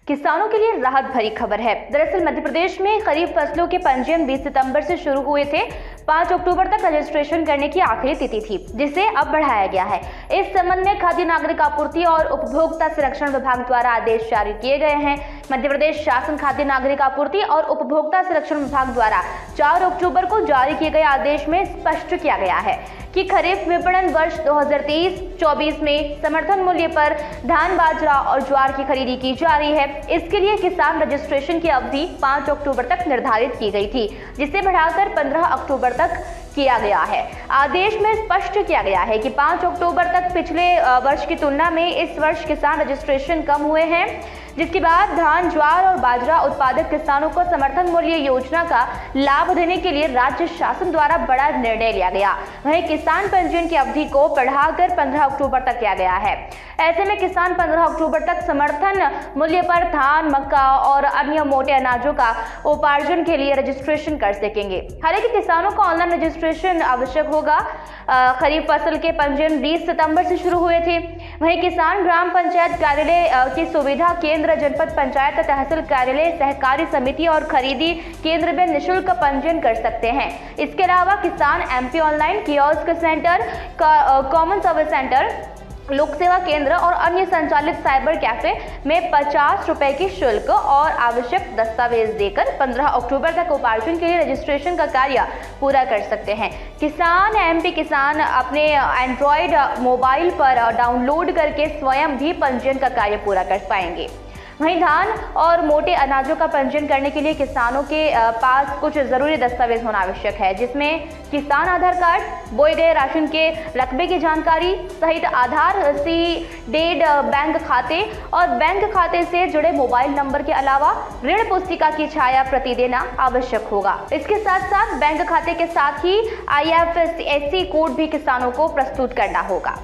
किसानों के लिए राहत भरी खबर है। दरअसल मध्य प्रदेश में खरीफ फसलों के पंजीयन 20 सितंबर से शुरू हुए थे। 5 अक्टूबर तक रजिस्ट्रेशन करने की आखिरी तिथि थी, जिसे अब बढ़ाया गया है। इस संबंध में खाद्य नागरिक आपूर्ति और उपभोक्ता संरक्षण विभाग द्वारा आदेश जारी किए गए हैं। मध्य प्रदेश शासन खाद्य नागरिक आपूर्ति और उपभोक्ता संरक्षण विभाग द्वारा 4 अक्टूबर को जारी किए गए आदेश में स्पष्ट किया गया है कि खरीफ विपणन वर्ष 2023-24 में समर्थन मूल्य पर धान, बाजरा और ज्वार की खरीदी की जा रही है। इसके लिए किसान रजिस्ट्रेशन की अवधि 5 अक्टूबर तक निर्धारित की गई थी, जिसे बढ़ाकर 15 अक्टूबर तक किया गया है। आदेश में स्पष्ट किया गया है कि 5 अक्टूबर तक पिछले वर्ष की तुलना में इस वर्ष किसान रजिस्ट्रेशन कम हुए हैं, जिसके बाद धान, ज्वार और बाजरा उत्पादक किसानों को समर्थन मूल्य योजना का लाभ देने के लिए राज्य शासन द्वारा बड़ा निर्णय लिया गया। वहीं किसान पंजीयन की अवधि को बढ़ाकर 15 अक्टूबर तक किया गया है। ऐसे में किसान 15 अक्टूबर तक समर्थन मूल्य पर धान, मक्का और अन्य मोटे अनाजों का उपार्जन के लिए रजिस्ट्रेशन कर सकेंगे। हालांकि किसानों को ऑनलाइन रजिस्ट्रेशन आवश्यक होगा। खरीफ फसल के पंजीयन 20 सितंबर से शुरू हुए थे। वहीं किसान ग्राम पंचायत कार्यालय की सुविधा केंद्र, जनपद पंचायत, तहसील कार्यालय, सहकारी समिति और खरीदी केंद्र में निःशुल्क पंजीयन कर सकते हैं। इसके अलावा किसान MP online kiosk centre, common service centre, लोक सेवा केंद्र और अन्य संचालित साइबर कैफे में 50 रुपए की शुल्क और आवश्यक दस्तावेज देकर 15 अक्टूबर तक उपार्जन के लिए रजिस्ट्रेशन का कार्य पूरा कर सकते हैं। किसान एमपी किसान अपने एंड्रॉयड मोबाइल पर डाउनलोड करके स्वयं भी पंजीयन का कार्य पूरा कर पाएंगे। वहीं धान और मोटे अनाजों का पंजीयन करने के लिए किसानों के पास कुछ जरूरी दस्तावेज होना आवश्यक है, जिसमें किसान आधार कार्ड, बोए गए राशन के रकबे की जानकारी सहित आधार सीडेड बैंक खाते और बैंक खाते से जुड़े मोबाइल नंबर के अलावा ऋण पुस्तिका की छाया प्रति देना आवश्यक होगा। इसके साथ साथ बैंक खाते के साथ ही IFSC कोड भी किसानों को प्रस्तुत करना होगा।